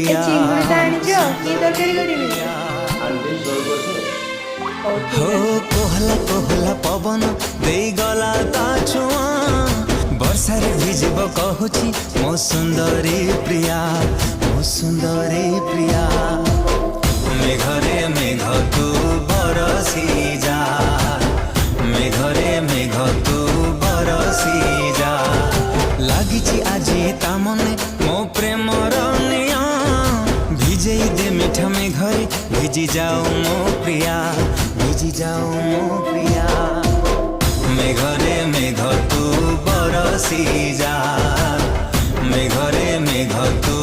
ଚିଙ୍ଗୁଡିଟା ଆଣିଛ କି ତରକାରୀ କରିବି? हो कोहला कोहला पवन देई गला ता छुआ वर्षारे भिजिब कहुची मो सुंदरी प्रिया मेघरे मेघ तू बरसी जा मेघरे मेघ तू बरसी जा लागिची आजी ता मने मो प्रेमर निया भिजेई दे मीठा मेघरे भिजी जाओ मो प्रिया भिजी जाओ मो प्रिया मेघरे मेघ तू बरसी जा मेघरे मेघ तू